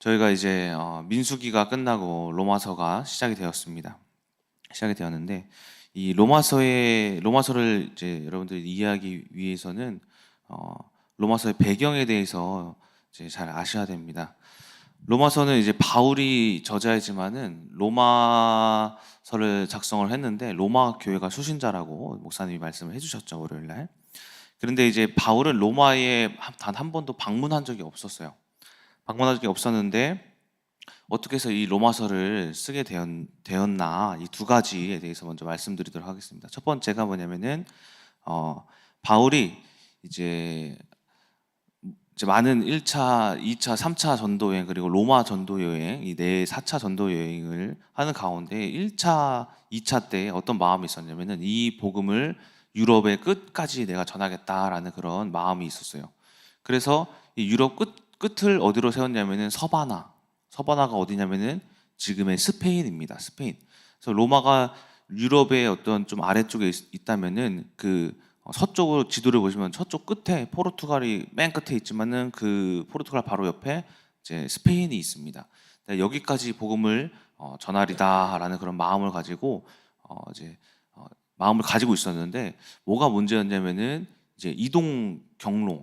저희가 이제 민수기가 끝나고 로마서가 시작이 되었습니다. 시작이 되었는데 이 로마서를 이제 여러분들이 이해하기 위해서는 로마서의 배경에 대해서 이제 잘 아셔야 됩니다. 로마서는 이제 바울이 저자이지만은 로마서를 작성을 했는데 로마 교회가 수신자라고 목사님이 말씀을 해주셨죠, 월요일 날. 그런데 이제 바울은 로마에 단 한 번도 방문한 적이 없었어요. 방문한 적이 없었는데 어떻게 해서 이 로마서를 쓰게 되었나, 이 두 가지에 대해서 먼저 말씀드리도록 하겠습니다. 첫 번째가 뭐냐면은 바울이 이제 많은 1차, 2차, 3차 전도 여행 그리고 로마 전도 여행 이 네 4차 전도 여행을 하는 가운데 1차, 2차 때 어떤 마음이 있었냐면은 이 복음을 유럽의 끝까지 내가 전하겠다라는 그런 마음이 있었어요. 그래서 이 유럽 끝을 어디로 세웠냐면은 서바나가 어디냐면은 지금의 스페인입니다. 스페인. 그래서 로마가 유럽의 어떤 좀 아래쪽에 있다면은 그 서쪽으로 지도를 보시면 서쪽 끝에 포르투갈이 맨 끝에 있지만은 그 포르투갈 바로 옆에 이제 스페인이 있습니다. 여기까지 복음을 전하리다라는 그런 마음을 가지고 이제 마음을 가지고 있었는데 뭐가 문제였냐면은 이제 이동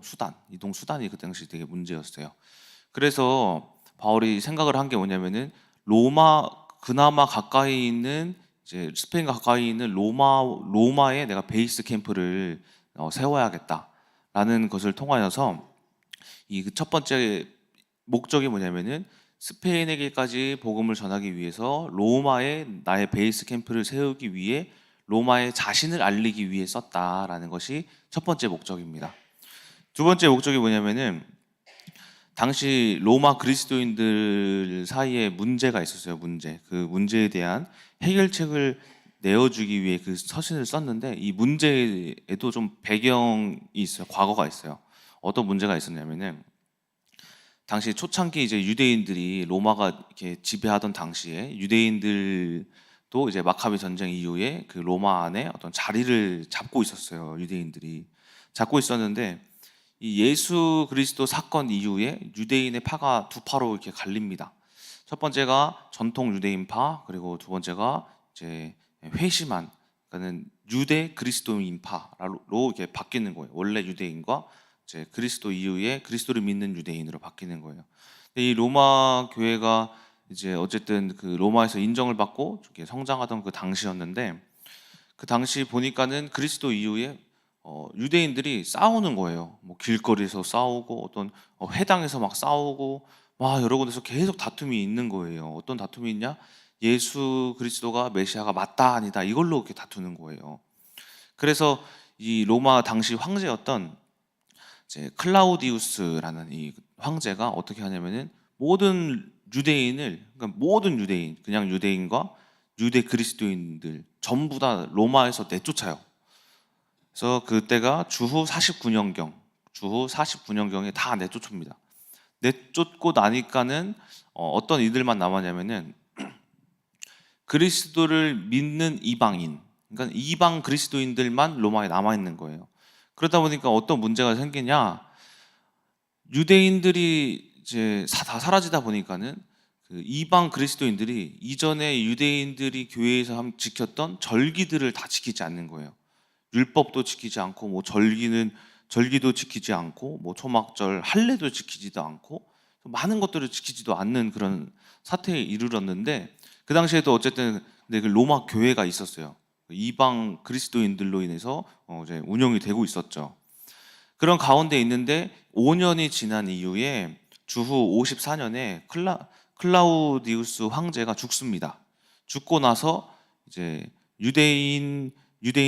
수단이 그 당시 되게 문제였어요. 그래서 바울이 생각을 한 게 뭐냐면은 그나마 가까이 있는 이제 스페인과 가까이 있는 로마에 내가 베이스 캠프를 세워야겠다라는 것을 통하여서 이 첫 번째 목적이 뭐냐면은 스페인에게까지 복음을 전하기 위해서 로마에 나의 베이스 캠프를 세우기 위해 로마에 자신을 알리기 위해 썼다라는 것이 첫 번째 목적입니다. 두 번째 목적이 뭐냐면은 당시 로마 그리스도인들 사이에 문제가 있었어요. 그 문제에 대한 해결책을 내어주기 위해 그 서신을 썼는데 이 문제에도 좀 배경이 있어요. 과거가 있어요. 어떤 문제가 있었냐면은 당시 초창기 이제 유대인들이 로마가 이렇게 지배하던 당시에 유대인들도 이제 마카비 전쟁 이후에 그 로마 안에 어떤 자리를 잡고 있었어요. 유대인들이 잡고 있었는데 이 예수 그리스도 사건 이후에 유대인의 파가 두 파로 이렇게 갈립니다. 첫 번째가 전통 유대인파, 그리고 두 번째가 이제 회심한, 그러니까는 유대 그리스도인파로 이렇게 바뀌는 거예요. 원래 유대인과 이제 그리스도 이후에 그리스도를 믿는 유대인으로 바뀌는 거예요. 근데 이 로마 교회가 이제 어쨌든 그 로마에서 인정을 받고 이렇게 성장하던 그 당시였는데 그 당시 보니까는 그리스도 이후에 유대인들이 싸우는 거예요. 뭐 길거리에서 싸우고 어떤 회당에서 막 싸우고 막 여러 군데서 계속 다툼이 있는 거예요. 어떤 다툼이 있냐? 예수 그리스도가 메시아가 맞다 아니다 이걸로 이렇게 다투는 거예요. 그래서 이 로마 당시 황제였던 이제 클라우디우스라는 이 황제가 어떻게 하냐면은 모든 모든 유대인, 그냥 유대인과 유대 그리스도인들 전부 다 로마에서 내쫓아요. 그래서 그때가 주후 49년경에 다 내쫓습니다. 내쫓고 나니까는 어떤 이들만 남았냐면은 그리스도를 믿는 이방인, 그러니까 이방 그리스도인들만 로마에 남아 있는 거예요. 그러다 보니까 어떤 문제가 생기냐? 유대인들이 이제 다 사라지다 보니까는 그 이방 그리스도인들이 이전에 유대인들이 교회에서 지켰던 절기들을 다 지키지 않는 거예요. 율법도 지키지 않고 뭐 절기도 지키지 않고 뭐 초막절 할례도 지키지도 않고 많은 것들을 지키지도 않는 그런 사태에 이르렀는데 그 당시에도 어쨌든 근데 그 로마 교회가 있었어요. 이방 그리스도인들로 인해서 이제 운영이 되고 있었죠. 그런 가운데 있는데 5년이 지난 이후에 주후 54년에 클라우디우스 황제가 죽습니다. 죽고 나서 이제 유대인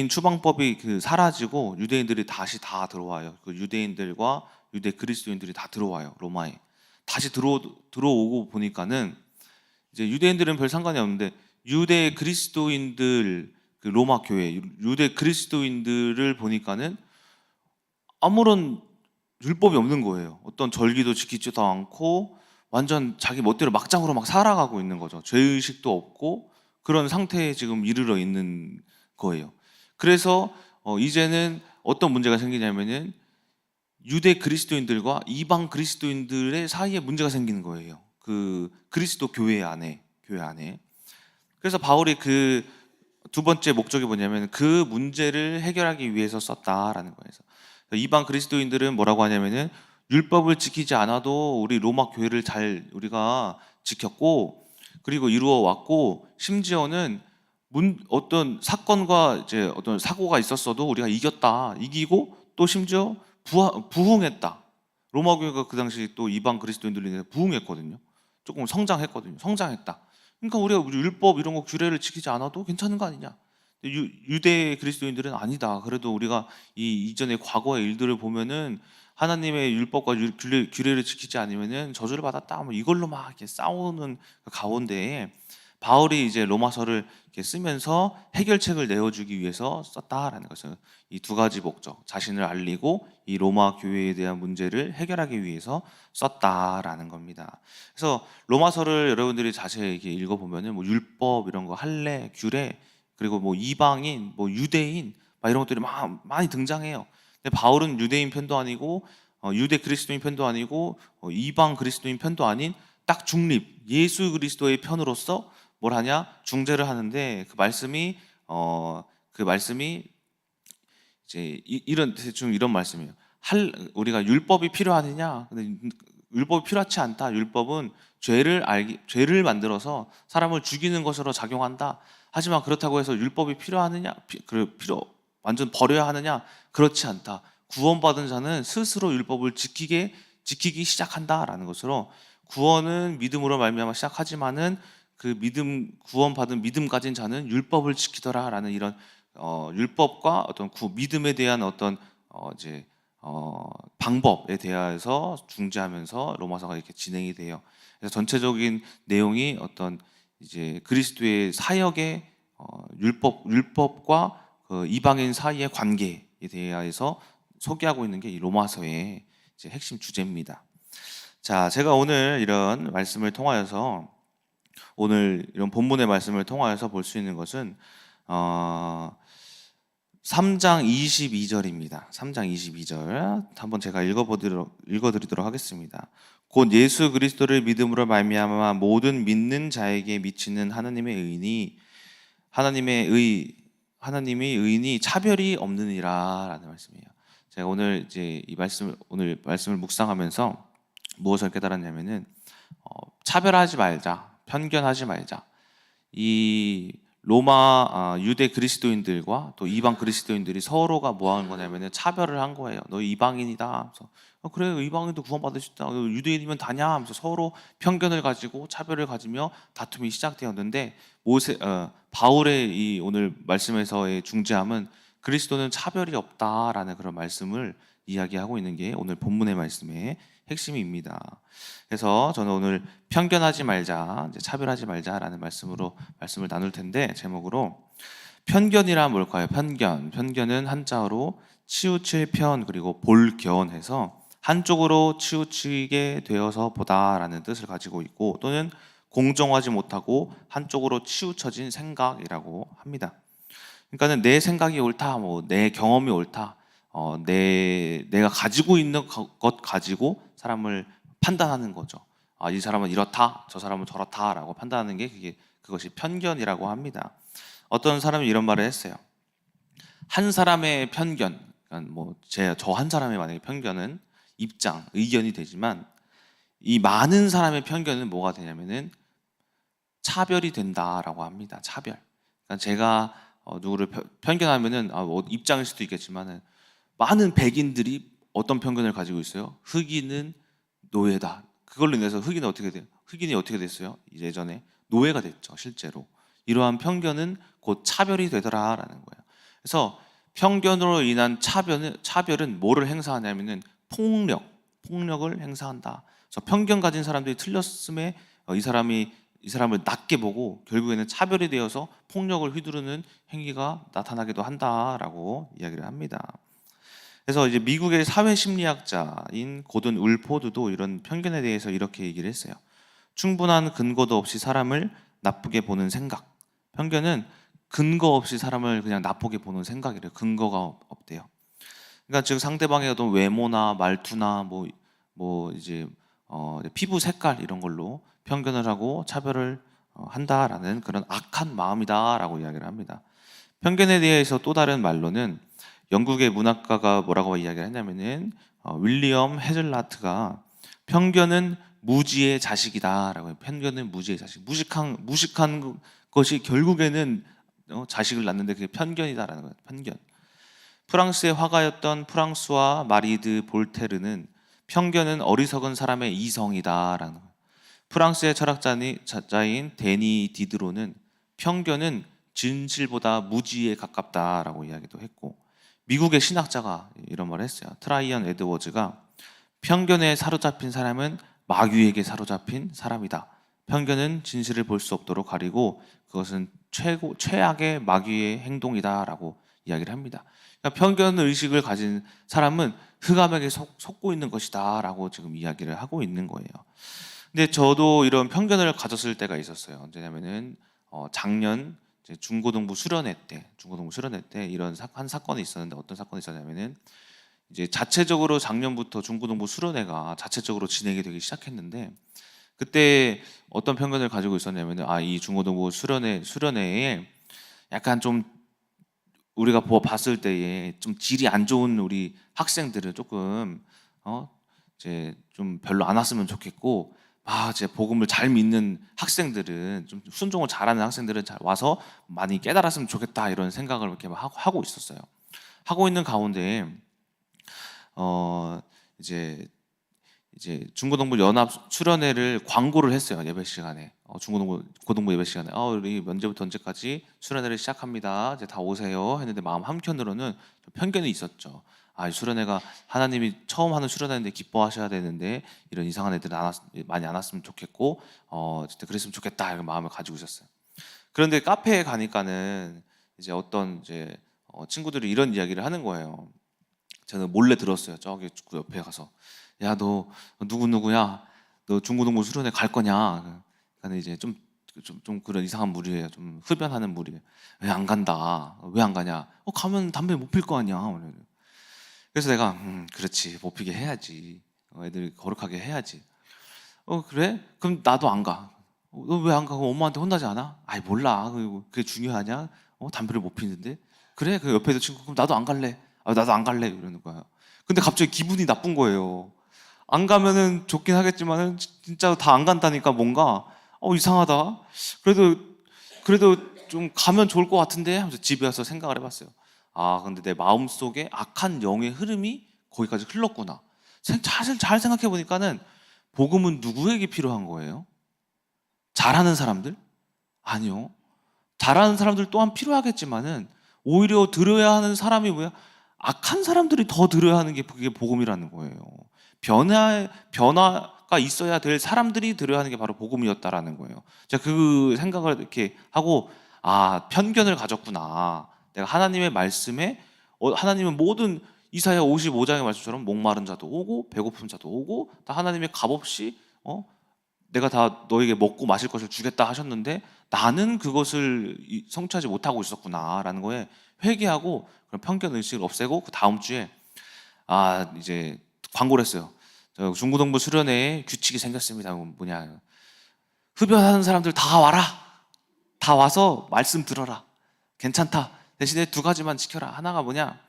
추방법이 사라지고 유대인들이 다시 다 들어와요. 그 유대인들과 유대 그리스도인들이 다 들어와요. 로마에 다시 들어오고 보니까는 이제 유대인들은 별 상관이 없는데 유대 그리스도인들 그 로마 교회 유대 그리스도인들을 보니까는 아무런 율법이 없는 거예요. 어떤 절기도 지키지도 않고 완전 자기 멋대로 막장으로 막 살아가고 있는 거죠. 죄의식도 없고 그런 상태에 지금 이르러 있는 거예요. 그래서 이제는 어떤 문제가 생기냐면은 유대 그리스도인들과 이방 그리스도인들의 사이에 문제가 생기는 거예요. 그 그리스도 교회 안에. 그래서 바울이 그 두 번째 목적이 뭐냐면 그 문제를 해결하기 위해서 썼다라는 거예요. 그래서 이방 그리스도인들은 뭐라고 하냐면은 율법을 지키지 않아도 우리 로마 교회를 잘 우리가 지켰고, 그리고 이루어 왔고, 심지어는 어떤 사건과 이제 어떤 사고가 있었어도 우리가 이기고 또 심지어 부흥했다. 로마 교회가 그 당시 또 이방 그리스도인들로 인해서 부흥했거든요. 조금 성장했다. 그러니까 우리가 율법 이런 거 규례를 지키지 않아도 괜찮은 거 아니냐. 유대 그리스도인들은 아니다. 그래도 우리가 이 이전의 과거의 일들을 보면은 하나님의 율법과 규례를 지키지 않으면은 저주를 받았다. 뭐 이걸로 막 이렇게 싸우는 그 가운데에 바울이 이제 로마서를 이렇게 쓰면서 해결책을 내어주기 위해서 썼다라는 것은 이 두 가지 목적, 자신을 알리고 이 로마 교회에 대한 문제를 해결하기 위해서 썼다라는 겁니다. 그래서 로마서를 여러분들이 자세히 이렇게 읽어보면은 뭐 율법 이런 거, 할례, 규례, 그리고 뭐 이방인, 뭐 유대인, 막 이런 것들이 많이 등장해요. 근데 바울은 유대인 편도 아니고 유대 그리스도인 편도 아니고 이방 그리스도인 편도 아닌 딱 중립, 예수 그리스도의 편으로서 뭘 하냐? 중재를 하는데 그 말씀이 이제 이런 대충 이런 말씀이에요. 우리가 율법이 필요하느냐? 근데 율법이 필요하지 않다. 율법은 죄를 만들어서 사람을 죽이는 것으로 작용한다. 하지만 그렇다고 해서 율법이 필요하느냐? 완전 버려야 하느냐? 그렇지 않다. 구원받은 자는 스스로 율법을 지키기 시작한다라는 것으로, 구원은 믿음으로 말미암아 시작하지만은 그 구원받은 믿음 가진 자는 율법을 지키더라라는 이런 율법과 어떤 믿음에 대한 어떤 방법에 대해서 중재하면서 로마서가 이렇게 진행이 돼요. 그래서 전체적인 내용이 어떤 이제 그리스도의 사역의 율법과 그 이방인 사이의 관계에 대해서 소개하고 있는 게 이 로마서의 이제 핵심 주제입니다. 자, 제가 오늘 이런 말씀을 통하여서, 오늘 이런 본문의 말씀을 통하여서 볼 수 있는 것은 3장 22절입니다. 3장 22절 한번 제가 읽어드리도록 하겠습니다. 곧 예수 그리스도를 믿음으로 말미암아 모든 믿는 자에게 미치는 하나님의 의인이 차별이 없느니라라는 말씀이에요. 제가 오늘 오늘 말씀을 묵상하면서 무엇을 깨달았냐면은 차별하지 말자, 편견하지 말자. 이 로마 유대 그리스도인들과 또 이방 그리스도인들이 서로가 뭐 하는 거냐면은 차별을 한 거예요. 너 이방인이다. 그래서 그래, 이방인도 구원받을 수 있다. 유대인이면 다냐? 하면서 서로 편견을 가지고 차별을 가지며 다툼이 시작되었는데, 바울의 이 오늘 말씀에서의 중재함은 그리스도는 차별이 없다라는 그런 말씀을 이야기하고 있는 게 오늘 본문의 말씀의 핵심입니다. 그래서 저는 오늘 편견하지 말자, 차별하지 말자라는 말씀을 나눌 텐데, 제목으로 편견이란 뭘까요? 편견은 한자어로 치우칠 편, 그리고 볼견해서 한쪽으로 치우치게 되어서 보다라는 뜻을 가지고 있고, 또는 공정하지 못하고 한쪽으로 치우쳐진 생각이라고 합니다. 그러니까는 내 생각이 옳다, 뭐 내 경험이 옳다, 내가 가지고 있는 것 가지고 사람을 판단하는 거죠. 이 사람은 이렇다, 저 사람은 저렇다라고 판단하는 게 그것이 편견이라고 합니다. 어떤 사람이 이런 말을 했어요. 한 사람의 편견, 그러니까 저 한 사람의 만약에 편견은 의견이 되지만, 이 많은 사람의 편견은 뭐가 되냐면은 차별이 된다라고 합니다. 차별. 그러니까 제가 누구를 편견하면은 입장일 수도 있겠지만은, 많은 백인들이 어떤 편견을 가지고 있어요? 흑인은 노예다. 그걸로 인해서 흑인이 어떻게 돼요? 흑인이 어떻게 됐어요? 예전에 노예가 됐죠, 실제로. 이러한 편견은 곧 차별이 되더라라는 거예요. 그래서 편견으로 인한 차별은 뭐를 행사하냐면은 폭력을 행사한다. 그래서 편견 가진 사람들이 틀렸음에 이 사람을 낮게 보고 결국에는 차별이 되어서 폭력을 휘두르는 행위가 나타나기도 한다라고 이야기를 합니다. 그래서 이제 미국의 사회심리학자인 고든 울포드도 이런 편견에 대해서 이렇게 얘기를 했어요. 충분한 근거도 없이 사람을 나쁘게 보는 생각. 편견은 근거 없이 사람을 그냥 나쁘게 보는 생각이래요. 근거가 없대요. 그러니까 즉 상대방의 어떤 외모나 말투나 이제 피부 색깔 이런 걸로 편견을 하고 차별을 한다라는 그런 악한 마음이다라고 이야기를 합니다. 편견에 대해서 또 다른 말로는 영국의 문학가가 뭐라고 이야기를 했냐면은 윌리엄 헤즐라트가 편견은 무지의 자식이다라고 해요. 편견은 무지의 자식. 무식한 것이 결국에는 자식을 낳는데 그게 편견이다라는 거예요. 편견. 프랑스의 화가였던 프랑스와 마리드 볼테르는 편견은 어리석은 사람의 이성이다라는 거예요. 프랑스의 철학자인 데니 디드로는 편견은 진실보다 무지에 가깝다라고 이야기도 했고, 미국의 신학자가 이런 말을 했어요. 트라이언 에드워즈가 편견에 사로잡힌 사람은 마귀에게 사로잡힌 사람이다. 편견은 진실을 볼 수 없도록 가리고 그것은 최악의 마귀의 행동이다라고 이야기를 합니다. 그러니까 편견 의식을 가진 사람은 흑암에게 속고 있는 것이다라고 지금 이야기를 하고 있는 거예요. 근데 저도 이런 편견을 가졌을 때가 있었어요. 언제냐면은 작년 중고등부 수련회 때 이런 한 사건이 있었는데, 어떤 사건이 있었냐면은 이제 자체적으로 작년부터 중고등부 수련회가 자체적으로 진행이 되기 시작했는데, 그때 어떤 편견을 가지고 있었냐면은 이 중고등부 수련회에 약간 좀 우리가 봤을 때에 좀 질이 안 좋은 우리 학생들을 조금 이제 좀 별로 안 왔으면 좋겠고, 이제 복음을 잘 믿는 학생들은, 좀 순종을 잘하는 학생들은 잘 와서 많이 깨달았으면 좋겠다, 이런 생각을 이렇게 하고 있었어요. 하고 있는 가운데 이제 중고등부 연합 수련회를 광고를 했어요. 예배 시간에 고등부 예배 시간에 우리 언제부터 언제까지 수련회를 시작합니다. 이제 다 오세요 했는데, 마음 한켠으로는 편견이 있었죠. 이 수련회가 하나님이 처음 하는 수련회인데 기뻐하셔야 되는데 이런 이상한 애들 많이 안 왔으면 좋겠고 진짜 그랬으면 좋겠다, 이런 마음을 가지고 있었어요. 그런데 카페에 가니까는 이제 어떤 친구들이 이런 이야기를 하는 거예요. 저는 몰래 들었어요. 저기 옆에 가서, 야, 너 누구야? 너 중고등부 수련회 갈 거냐? 그러니까 이제 좀 그런 이상한 무리예요. 좀 흡연하는 무리예요. 왜 안 간다? 왜 안 가냐? 가면 담배 못 필 거 아니야. 그래서 내가 그렇지, 못 피게 해야지. 애들 거룩하게 해야지. 그래? 그럼 나도 안 가. 너 왜 안 가? 그럼 엄마한테 혼나지 않아? 몰라. 그게 중요하냐? 담배를 못 피는데. 그래? 그 옆에 있는 친구, 그럼 나도 안 갈래. 나도 안 갈래. 이러는 거야. 근데 갑자기 기분이 나쁜 거예요. 안 가면은 좋긴 하겠지만은 진짜 다 안 간다니까 뭔가 이상하다. 그래도 좀 가면 좋을 것 같은데 하면서 집에 와서 생각을 해봤어요. 근데 내 마음속에 악한 영의 흐름이 거기까지 흘렀구나. 사실 잘 생각해 보니까는 복음은 누구에게 필요한 거예요? 잘하는 사람들? 아니요. 잘하는 사람들 또한 필요하겠지만은 오히려 들어야 하는 사람이 뭐야? 악한 사람들이 더 들어야 하는 게 그게 복음이라는 거예요. 변화가 있어야 될 사람들이 들어야 하는 게 바로 복음이었다라는 거예요. 제가 그 생각을 이렇게 하고, 편견을 가졌구나. 내가 하나님의 말씀에 하나님은 모든 이사야 55장의 말씀처럼 목마른 자도 오고 배고픈 자도 오고 다 하나님의 값없이 내가 다 너에게 먹고 마실 것을 주겠다 하셨는데 나는 그것을 성취하지 못하고 있었구나라는 거에 회개하고 그런 편견 의식을 없애고, 그 다음 주에 이제 광고를 했어요. 중고등부 수련회에 규칙이 생겼습니다. 뭐냐, 흡연하는 사람들 다 와라. 다 와서 말씀 들어라. 괜찮다. 대신에 두 가지만 지켜라. 하나가 뭐냐,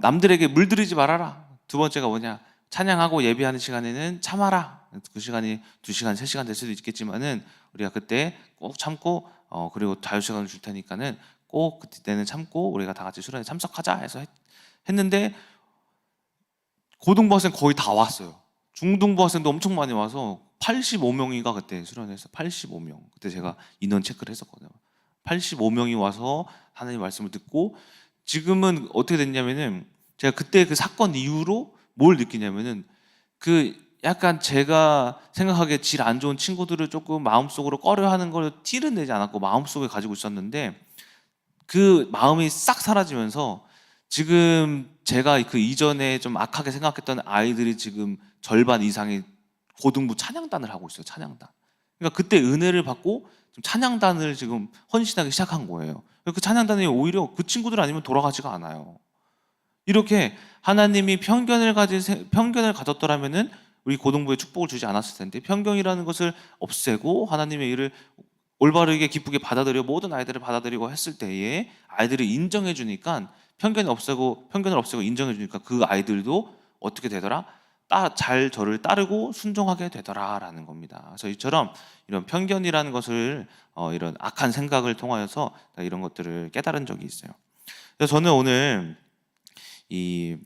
남들에게 물들이지 말아라. 두 번째가 뭐냐, 찬양하고 예배하는 시간에는 참아라. 그 시간이 2시간, 3시간 될 수도 있겠지만은 우리가 그때 꼭 참고 그리고 자유시간을 줄 테니까는 꼭 그때는 참고 우리가 다 같이 수련회에 참석하자 해서 했는데, 고등부 학생 거의 다 왔어요. 중등부 학생도 엄청 많이 와서 85명이가 그때 수련회에서 85명. 그때 제가 인원 체크를 했었거든요. 85명이 와서 하나님 말씀을 듣고, 지금은 어떻게 됐냐면은 제가 그때 그 사건 이후로 뭘 느끼냐면은 약간 제가 생각하기에 질 안 좋은 친구들을 조금 마음속으로 꺼려하는 걸 티를 내지 않았고 마음속에 가지고 있었는데, 그 마음이 싹 사라지면서 지금 제가 그 이전에 좀 악하게 생각했던 아이들이 지금 절반 이상이 고등부 찬양단을 하고 있어요. 찬양단. 그러니까 그때 은혜를 받고 좀 찬양단을 지금 헌신하기 시작한 거예요. 그 찬양단이 오히려 그 친구들 아니면 돌아가지가 않아요. 이렇게 하나님이 편견을 가졌더라면은 우리 고등부에 축복을 주지 않았을 텐데 편견이라는 것을 없애고 하나님의 일을 올바르게 기쁘게 받아들여 모든 아이들을 받아들이고 했을 때에 아이들이 인정해 주니까 편견을 없애고 인정해 주니까 그 아이들도 어떻게 되더라? 잘 저를 따르고 순종하게 되더라라는 겁니다. 그래서 이처럼 이런 편견이라는 것을 이런 악한 생각을 통하여서 이런 것들을 깨달은 적이 있어요. 그래서 저는 오늘 이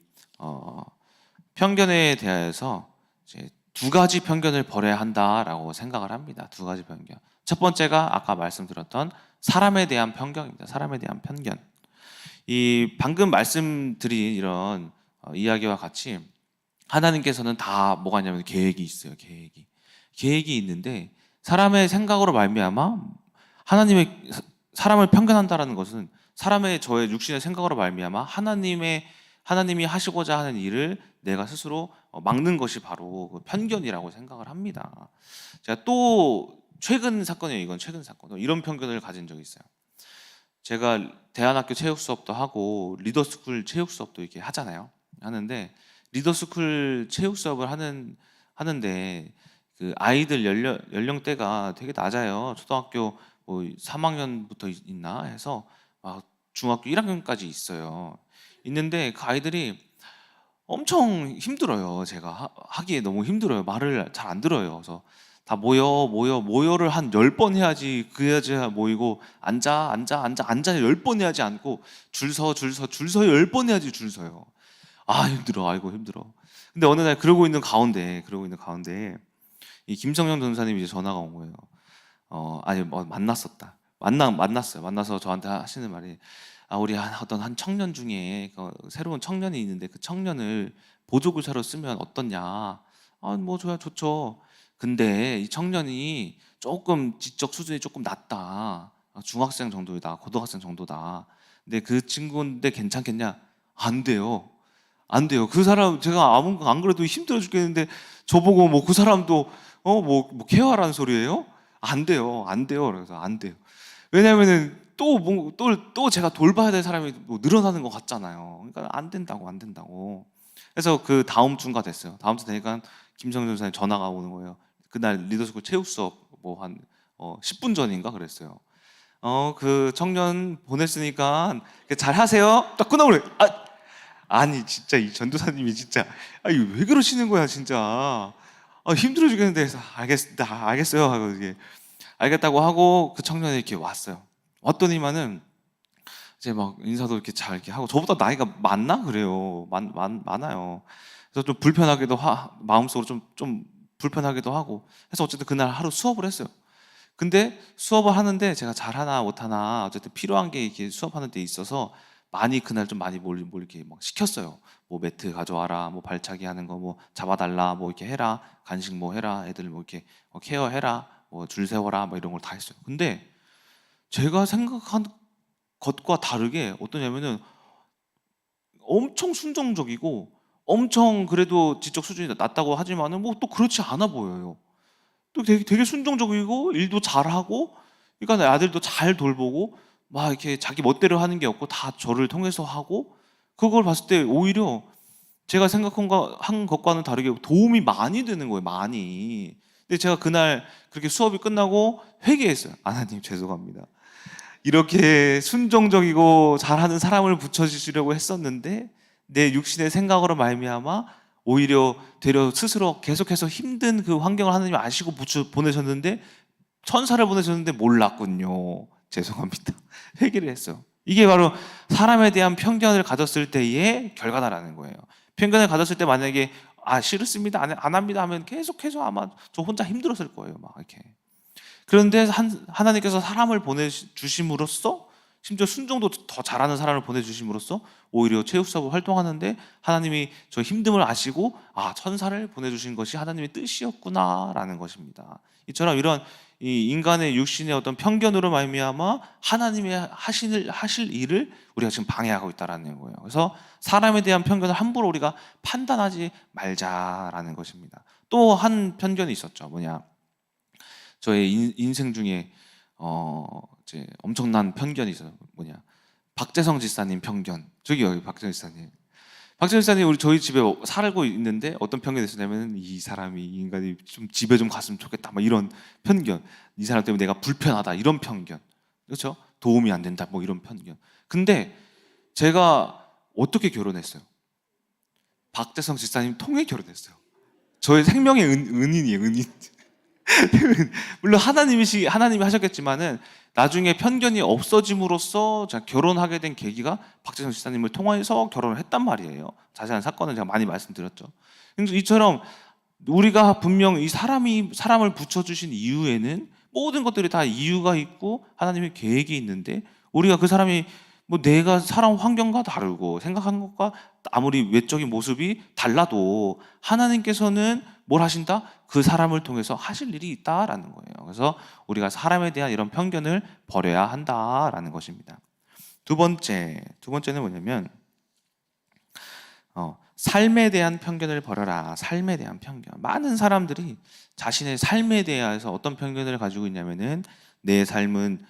편견에 대해서 이제 두 가지 편견을 버려야 한다라고 생각을 합니다. 두 가지 편견. 첫 번째가 아까 말씀드렸던 사람에 대한 편견입니다. 사람에 대한 편견. 이 방금 말씀드린 이런 이야기와 같이 하나님께서는 다 뭐가 있냐면 계획이 있어요. 계획이 있는데 사람의 생각으로 말미암아 하나님의 사람을 편견한다라는 것은 사람의 저의 육신의 생각으로 말미암아 하나님이 하시고자 하는 일을 내가 스스로 막는 것이 바로 그 편견이라고 생각을 합니다. 제가 또 최근 사건이에요. 이건 최근 사건. 이런 편견을 가진 적이 있어요. 제가 대안학교 체육 수업도 하고 리더스쿨 체육 수업도 이렇게 하잖아요. 하는데 리더스쿨 체육 수업을 하는데 그 아이들 연령대가 되게 낮아요. 초등학교 뭐 3학년부터 있나 해서 중학교 1학년까지 있어요. 있는데 그 아이들이 엄청 힘들어요. 제가 하기에 너무 힘들어요. 말을 잘 안 들어요. 그래서 다 모여를 한 10번 해야지 그래야지 모이고 앉아 10번 해야지 앉고 줄 서 10번 해야지 줄 서요. 힘들어. 아이고 힘들어. 근데 어느 날 그러고 있는 가운데 이 김성령 전사님이 이제 전화가 온 거예요. 만났었다. 만났어요. 만나서 저한테 하시는 말이 우리 어떤 한 청년 중에 새로운 청년이 있는데 그 청년을 보조교사로 쓰면 어떻냐? 뭐 좋죠. 근데 이 청년이 조금 지적 수준이 조금 낮다. 중학생 정도이다. 고등학생 정도다. 근데 그 친구인데 괜찮겠냐? 안 돼요. 안 돼요. 그 사람 제가 안 그래도 힘들어 죽겠는데 저보고 뭐 그 사람도 케어하라는 소리예요? 안 돼요. 그래서 안 돼요. 왜냐면은 또 제가 돌봐야 될 사람이 늘어나는 것 같잖아요. 그러니까 안 된다고. 그래서 그 다음 주가 됐어요. 다음 주 되니까 김성준 선생님 전화가 오는 거예요. 그날 리더스쿨 체육 수업 한 10분 전인가 그랬어요. 그 청년 보냈으니까 잘 하세요. 딱 끊어버려. 아니 진짜 이 전도사님이 진짜 왜 그러시는 거야 진짜. 힘들어 죽겠는데 해서 알겠어요 하고 이게 알겠다고 하고 그 청년이 이렇게 왔어요. 왔더니만은 이제 막 인사도 이렇게 잘 이렇게 하고 저보다 나이가 많나 그래요. 많아요. 그래서 좀 불편하기도 마음속으로 좀 불편하기도 하고 해서 어쨌든 그날 하루 수업을 했어요. 근데 수업을 하는데 제가 잘하나 못하나 어쨌든 필요한 게 이렇게 수업하는 데 있어서 그날 좀 많이 뭘 이렇게 막 시켰어요. 뭐 매트 가져와라, 뭐 발차기 하는 거 뭐 잡아달라, 뭐 이렇게 해라, 간식 뭐 해라, 애들 뭐 이렇게 케어해라, 뭐 줄 세워라, 뭐 이런 걸 다 했어요. 근데 제가 생각한 것과 다르게 어떠냐면은 엄청 순종적이고 엄청 그래도 지적 수준이 낮다고 하지만은 뭐 또 그렇지 않아 보여요. 또 되게 순종적이고 일도 잘하고 그러니까 아들도 잘 돌보고 막 이렇게 자기 멋대로 하는 게 없고 다 저를 통해서 하고 그걸 봤을 때 오히려 제가 한 것과는 다르게 도움이 많이 되는 거예요. 많이. 근데 제가 그날 그렇게 수업이 끝나고 회개했어요. 하나님 죄송합니다. 이렇게 순종적이고 잘하는 사람을 붙여주시려고 했었는데 내 육신의 생각으로 말미암아 오히려 되려 스스로 계속해서 힘든 그 환경을 하나님이 아시고 보내셨는데 천사를 보내셨는데 몰랐군요. 죄송합니다. 회개를 했어요. 이게 바로 사람에 대한 편견을 가졌을 때의 결과다라는 거예요. 편견을 가졌을 때 만약에 싫습니다, 안 합니다 하면 계속해서 아마 저 혼자 힘들었을 거예요. 막 이렇게. 그런데 하나님께서 사람을 보내주심으로써 심지어 순종도 더 잘하는 사람을 보내주심으로써 오히려 체육 수업을 활동하는데 하나님이 저 힘듦을 아시고 천사를 보내주신 것이 하나님의 뜻이었구나라는 것입니다. 이처럼 이런 이 인간의 육신의 어떤 편견으로 말미암아 하나님의 하실 일을 우리가 지금 방해하고 있다라는 거예요. 그래서 사람에 대한 편견을 함부로 우리가 판단하지 말자라는 것입니다. 또 한 편견이 있었죠. 뭐냐? 저의 인생 중에 이제 엄청난 편견이 있어요. 뭐냐? 박재성 지사님 편견. 저기요, 박재성 지사님. 박정희 목사님 우리 저희 집에 살고 있는데 어떤 편견이 있었냐면 이 사람이 이 인간이 좀 집에 좀 갔으면 좋겠다 막 이런 편견, 이 사람 때문에 내가 불편하다 이런 편견, 그렇죠? 도움이 안 된다 뭐 이런 편견. 근데 제가 어떻게 결혼했어요? 박대성 집사님 통해 결혼했어요. 저의 생명의 은인이에요, 은인. 물론 하나님이 하셨겠지만은 나중에 편견이 없어짐으로써 제가 결혼하게 된 계기가 박재성 집사님을 통해서 결혼을 했단 말이에요. 자세한 사건은 제가 많이 말씀드렸죠. 그래서 이처럼 우리가 분명 이 사람을 붙여주신 이유에는 모든 것들이 다 이유가 있고 하나님의 계획이 있는데, 우리가 그 사람이 뭐 내가 살아온 환경과 다르고 생각한 것과 아무리 외적인 모습이 달라도 하나님께서는 뭘 하신다? 그 사람을 통해서 하실 일이 있다라는 거예요. 그래서 우리가 사람에 대한 이런 편견을 버려야 한다라는 것입니다. 두 번째는 뭐냐면 삶에 대한 편견을 버려라. 삶에 대한 편견. 많은 사람들이 자신의 삶에 대해서 어떤 편견을 가지고 있냐면은 내 삶은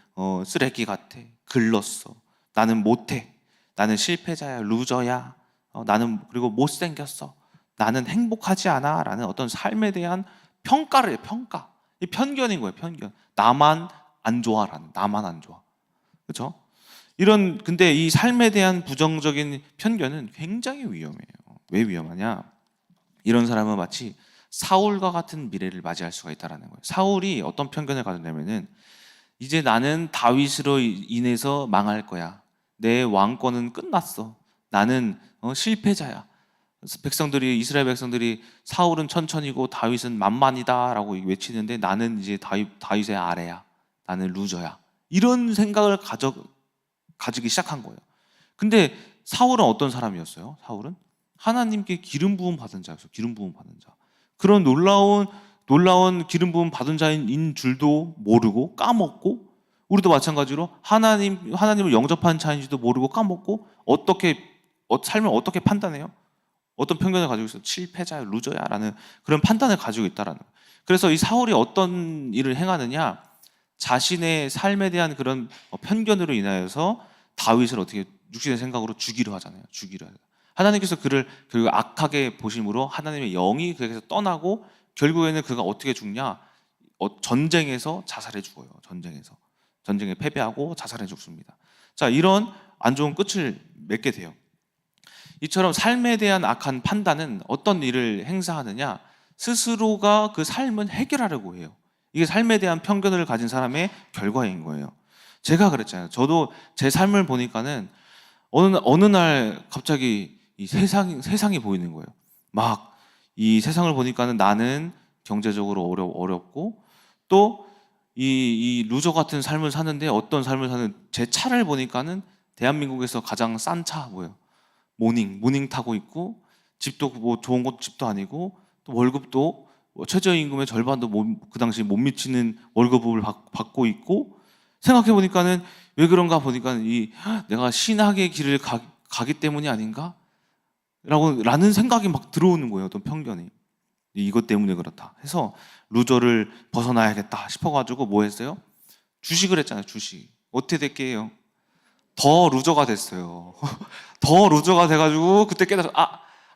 쓰레기 같아. 글렀어. 나는 못해. 나는 실패자야. 루저야. 나는 그리고 못생겼어. 나는 행복하지 않아. 라는 어떤 삶에 대한 평가를 해요. 평가. 이 편견인 거예요. 편견. 나만 안 좋아라는. 나만 안 좋아. 그렇죠? 근데 이 삶에 대한 부정적인 편견은 굉장히 위험해요. 왜 위험하냐? 이런 사람은 마치 사울과 같은 미래를 맞이할 수가 있다는 거예요. 사울이 어떤 편견을 가졌냐면은 이제 나는 다윗으로 인해서 망할 거야. 내 왕권은 끝났어. 나는 실패자야. 이스라엘 백성들이 사울은 천천히고 다윗은 만만이다라고 외치는데 나는 이제 다윗의 아래야. 나는 루저야. 이런 생각을 가지기 시작한 거예요. 근데 사울은 어떤 사람이었어요? 사울은 하나님께 기름 부음 받은 자였어요. 기름 부음 받은 자. 그런 놀라운 기름 부음 받은 자인 줄도 모르고 까먹고, 우리도 마찬가지로 하나님을 영접한 자인지도 모르고 까먹고 삶을 어떻게 판단해요? 어떤 편견을 가지고 있어요? 실패자야, 루저야라는 그런 판단을 가지고 있다라는 거예요. 그래서 이 사울이 어떤 일을 행하느냐? 자신의 삶에 대한 그런 편견으로 인하여서 다윗을 어떻게 육신의 생각으로 죽이려 하잖아요. 하나님께서 그를 결국 악하게 보심으로 하나님의 영이 그에게서 떠나고 결국에는 그가 어떻게 죽냐? 전쟁에서 자살해 죽어요. 전쟁에 패배하고 자살해 죽습니다. 자, 이런 안 좋은 끝을 맺게 돼요. 이처럼 삶에 대한 악한 판단은 어떤 일을 행사하느냐? 스스로가 그 삶을 해결하려고 해요. 이게 삶에 대한 편견을 가진 사람의 결과인 거예요. 제가 그랬잖아요. 저도 제 삶을 보니까는 어느 날 갑자기 이 세상이 보이는 거예요. 막 이 세상을 보니까는 나는 경제적으로 어렵고 또 이 루저 같은 삶을 사는데, 어떤 삶을 사는 제 차를 보니까는 대한민국에서 가장 싼 차 뭐예요? 모닝 타고 있고, 집도 뭐 좋은 집도 아니고, 또 월급도 최저임금의 절반도 그 당시 못 미치는 월급을 받고 있고, 생각해 보니까는 왜 그런가 보니까 내가 신학의 길을 가기 때문이 아닌가? 라는 생각이 막 들어오는 거예요. 어떤 편견이. 이것 때문에 그렇다 해서 루저를 벗어나야겠다 싶어가지고 뭐 했어요? 주식을 했잖아요. 주식. 어떻게 됐게요? 더 루저가 됐어요. 더 루저가 돼가지고 그때 깨달아서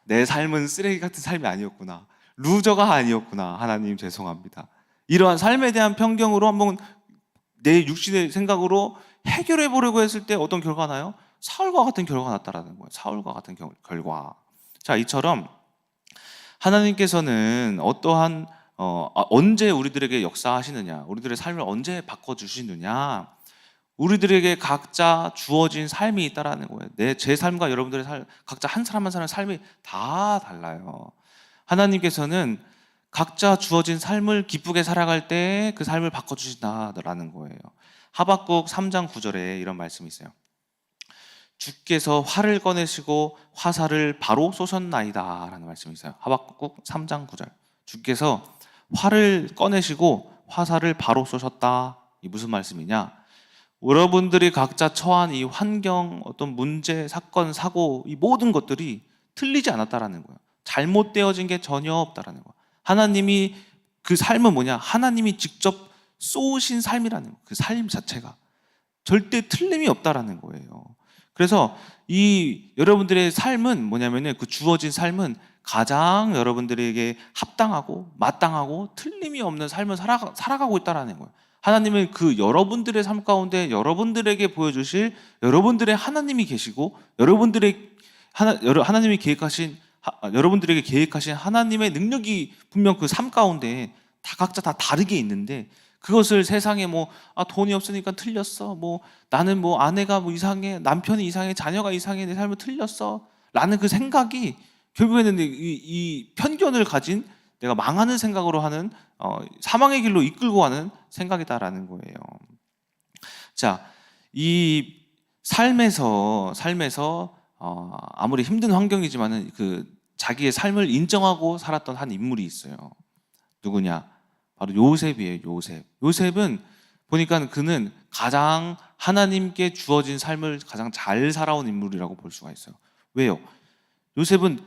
내 삶은 쓰레기 같은 삶이 아니었구나. 루저가 아니었구나. 하나님 죄송합니다. 이러한 삶에 대한 편견으로 한번 내 육신의 생각으로 해결해 보려고 했을 때 어떤 결과가 나요? 사울과 같은 결과가 났다라는 거예요. 사울과 같은 결과. 자, 이처럼 하나님께서는 어떠한 언제 우리들에게 역사하시느냐, 우리들의 삶을 언제 바꿔주시느냐, 우리들에게 각자 주어진 삶이 있다라는 거예요. 제 삶과 여러분들의 삶, 각자 한 사람 한 사람의 삶이 다 달라요. 하나님께서는 각자 주어진 삶을 기쁘게 살아갈 때 그 삶을 바꿔주신다라는 거예요. 하박국 3장 9절에 이런 말씀이 있어요. 주께서 활을 꺼내시고 화살을 바로 쏘셨나이다 라는 말씀이 있어요. 하박국 3장 9절. 주께서 활을 꺼내시고 화살을 바로 쏘셨다. 이 무슨 말씀이냐? 여러분들이 각자 처한 이 환경, 어떤 문제, 사건, 사고, 이 모든 것들이 틀리지 않았다라는 거예요. 잘못되어진 게 전혀 없다라는 거예요. 하나님이 그 삶은 뭐냐? 하나님이 직접 쏘신 삶이라는 거예요. 그 삶 자체가 절대 틀림이 없다라는 거예요. 그래서 이 여러분들의 삶은 뭐냐면은 그 주어진 삶은 가장 여러분들에게 합당하고 마땅하고 틀림이 없는 삶을 살아가고 있다라는 거예요. 하나님은 그 여러분들의 삶 가운데 여러분들에게 보여주실 여러분들의 하나님이 계시고 하나님이 계획하신 여러분들에게 계획하신 하나님의 능력이 분명 그 삶 가운데 다 각자 다 다르게 있는데 그것을 세상에 돈이 없으니까 틀렸어. 나는 아내가 이상해. 남편이 이상해. 자녀가 이상해. 내 삶은 틀렸어. 라는 그 생각이 결국에는 이 편견을 가진 내가 망하는 생각으로 하는 사망의 길로 이끌고 가는 생각이다라는 거예요. 자, 이 삶에서 아무리 힘든 환경이지만은 그 자기의 삶을 인정하고 살았던 한 인물이 있어요. 누구냐? 바로 요셉이에요. 요셉은 보니까 그는 가장 하나님께 주어진 삶을 가장 잘 살아온 인물이라고 볼 수가 있어요. 왜요? 요셉은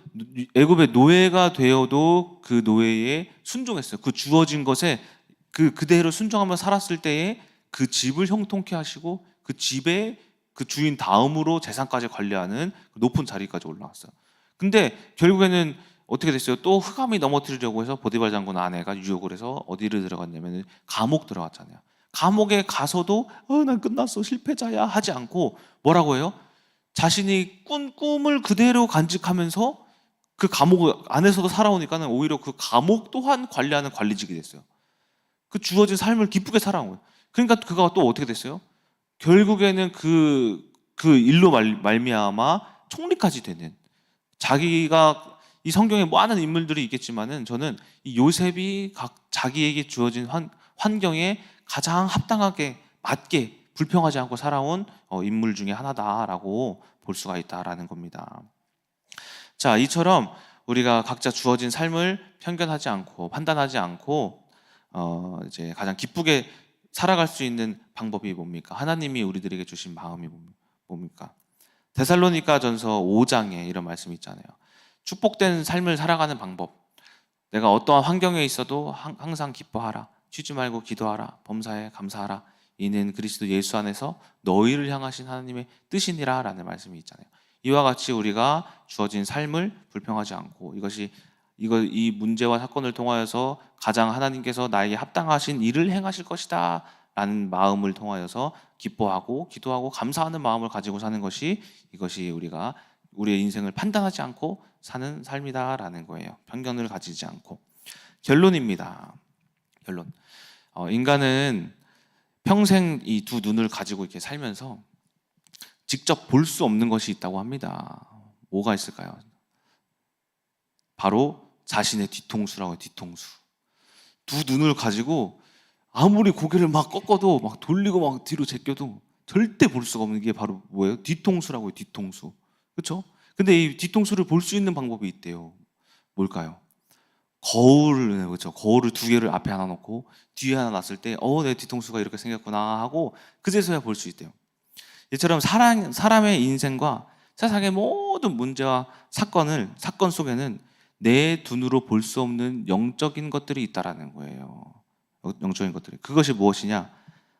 애굽의 노예가 되어도 그 노예에 순종했어요. 그 주어진 것에 그대로 순종하며 살았을 때에 그 집을 형통케 하시고 그 집에 그 주인 다음으로 재산까지 관리하는 높은 자리까지 올라왔어요. 근데 결국에는 어떻게 됐어요? 또 흑암이 넘어뜨리려고 해서 보디발 장군 아내가 유혹을 해서 어디를 들어갔냐면 감옥 들어갔잖아요. 감옥에 가서도 난 끝났어 실패자야 하지 않고 뭐라고 해요? 자신이 꾼 꿈을 그대로 간직하면서 그 감옥 안에서도 살아오니까는 오히려 그 감옥 또한 관리하는 관리직이 됐어요. 그 주어진 삶을 기쁘게 살아온 거예요. 그러니까 그가 또 어떻게 됐어요? 결국에는 그 일로 말미암아 총리까지 되는 자기가 이 성경에 많은 인물들이 있겠지만은 저는 이 요셉이 자기에게 주어진 환경에 가장 합당하게 맞게 불평하지 않고 살아온 인물 중에 하나다라고 볼 수가 있다라는 겁니다. 자, 이처럼 우리가 각자 주어진 삶을 편견하지 않고 판단하지 않고 이제 가장 기쁘게 살아갈 수 있는 방법이 뭡니까? 하나님이 우리들에게 주신 마음이 뭡니까? 데살로니가전서 5장에 이런 말씀이 있잖아요. 축복된 삶을 살아가는 방법. 내가 어떠한 환경에 있어도 항상 기뻐하라. 쉬지 말고 기도하라. 범사에 감사하라. 이는 그리스도 예수 안에서 너희를 향하신 하나님의 뜻이니라 라는 말씀이 있잖아요. 이와 같이 우리가 주어진 삶을 불평하지 않고 이 문제와 사건을 통하여서 가장 하나님께서 나에게 합당하신 일을 행하실 것이다 라는 마음을 통하여서 기뻐하고 기도하고 감사하는 마음을 가지고 사는 것이 이것이 우리가 우리의 인생을 판단하지 않고 사는 삶이다라는 거예요. 편견을 가지지 않고. 결론입니다. 결론. 인간은 평생 이 두 눈을 가지고 이렇게 살면서 직접 볼 수 없는 것이 있다고 합니다. 뭐가 있을까요? 바로 자신의 뒤통수라고 해요. 뒤통수. 두 눈을 가지고 아무리 고개를 막 꺾어도 막 돌리고 막 뒤로 제껴도 절대 볼 수가 없는 게 바로 뭐예요? 뒤통수라고 해요. 뒤통수. 그렇죠? 근데 이 뒤통수를 볼 수 있는 방법이 있대요. 뭘까요? 그렇죠. 거울을 두 개를 앞에 하나 놓고 뒤에 하나 놨을 때, 내 뒤통수가 이렇게 생겼구나 하고 그제서야 볼 수 있대요. 이처럼 사람의 인생과 세상의 모든 문제와 사건 속에는 내 눈으로 볼 수 없는 영적인 것들이 있다라는 거예요. 영적인 것들이. 그것이 무엇이냐?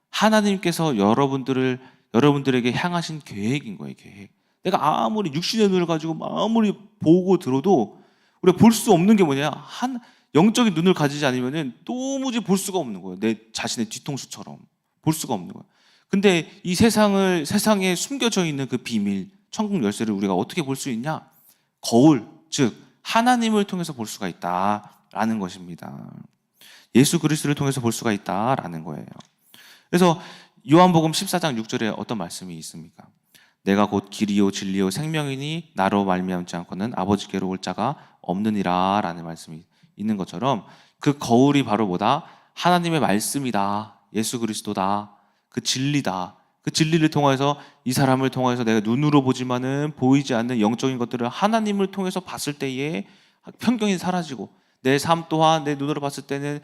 하나님께서 여러분들에게 향하신 계획인 거예요. 계획. 내가 아무리 육신의 눈을 가지고 아무리 보고 들어도 우리가 볼 수 없는 게 뭐냐? 영적인 눈을 가지지 않으면 도무지 볼 수가 없는 거예요. 내 자신의 뒤통수처럼 볼 수가 없는 거예요. 근데 이 세상에 숨겨져 있는 그 비밀, 천국 열쇠를 우리가 어떻게 볼 수 있냐? 거울, 즉 하나님을 통해서 볼 수가 있다라는 것입니다. 예수 그리스도를 통해서 볼 수가 있다라는 거예요. 그래서 요한복음 14장 6절에 어떤 말씀이 있습니까? 내가 곧 길이요 진리요 생명이니 나로 말미암지 않고는 아버지께로 올 자가 없느니라 라는 말씀이 있는 것처럼 그 거울이 바로 뭐다? 하나님의 말씀이다. 예수 그리스도다. 그 진리다. 그 진리를 통해서 이 사람을 통해서 내가 눈으로 보지만은 보이지 않는 영적인 것들을 하나님을 통해서 봤을 때에 편견이 사라지고 내 삶 또한 내 눈으로 봤을 때는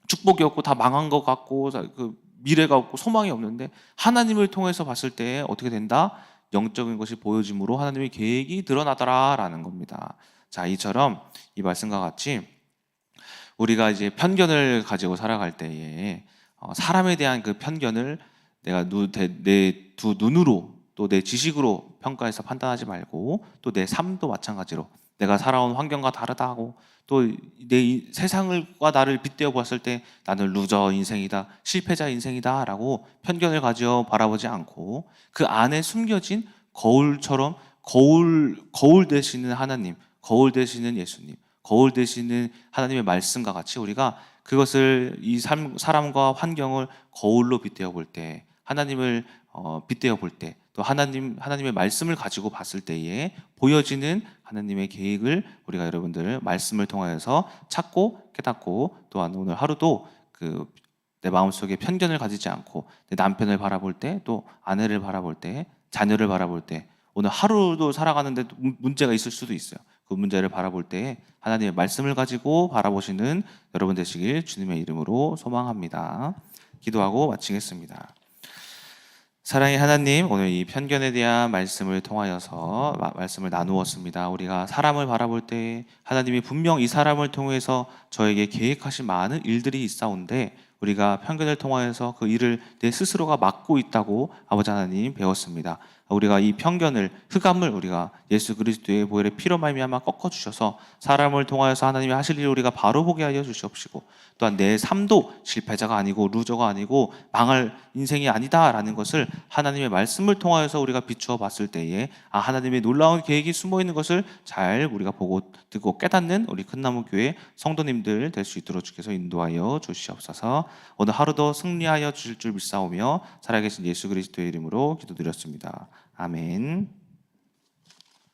축복이 없고 다 망한 것 같고 그 미래가 없고 소망이 없는데 하나님을 통해서 봤을 때 어떻게 된다? 영적인 것이 보여짐으로 하나님의 계획이 드러나더라라는 겁니다. 자, 이처럼 이 말씀과 같이 우리가 이제 편견을 가지고 살아갈 때에 사람에 대한 그 편견을 내가 내 두 눈으로 또 내 지식으로 평가해서 판단하지 말고 또 내 삶도 마찬가지로 내가 살아온 환경과 다르다고 또 내 세상과 나를 빗대어 보았을 때 나는 루저 인생이다, 실패자 인생이다라고 편견을 가지어 바라보지 않고 그 안에 숨겨진 거울처럼 거울 되시는 하나님, 거울 되시는 예수님, 거울 되시는 하나님의 말씀과 같이 우리가 그것을 이 사람과 환경을 거울로 빗대어 볼 때, 하나님을 빗대어 볼 때, 또 하나님의 말씀을 가지고 봤을 때에 보여지는 하나님의 계획을 우리가 여러분들 말씀을 통하여서 찾고 깨닫고, 또한 오늘 하루도 내 마음속에 편견을 가지지 않고 내 남편을 바라볼 때, 또 아내를 바라볼 때, 자녀를 바라볼 때, 오늘 하루도 살아가는데 문제가 있을 수도 있어요. 그 문제를 바라볼 때 하나님의 말씀을 가지고 바라보시는 여러분 되시길 주님의 이름으로 소망합니다. 기도하고 마치겠습니다. 사랑의 하나님, 오늘 이 편견에 대한 말씀을 통하여서 말씀을 나누었습니다. 우리가 사람을 바라볼 때 하나님이 분명 이 사람을 통해서 저에게 계획하신 많은 일들이 있사온데 우리가 편견을 통하여서 그 일을 내 스스로가 맡고 있다고 아버지 하나님 배웠습니다. 우리가 이 편견을, 흑암을 우리가 예수 그리스도의 보혈의 피로 말미암아 꺾어주셔서 사람을 통하여서 하나님이 하실 일을 우리가 바로 보게 하여 주시옵시고, 또한 내 삶도 실패자가 아니고 루저가 아니고 망할 인생이 아니다라는 것을 하나님의 말씀을 통하여서 우리가 비추어 봤을 때에 하나님의 놀라운 계획이 숨어 있는 것을 잘 우리가 보고 듣고 깨닫는 우리 큰나무교회 성도님들 될 수 있도록 주께서 인도하여 주시옵소서. 오늘 하루도 승리하여 주실 줄 믿사오며 살아계신 예수 그리스도의 이름으로 기도드렸습니다. 아멘.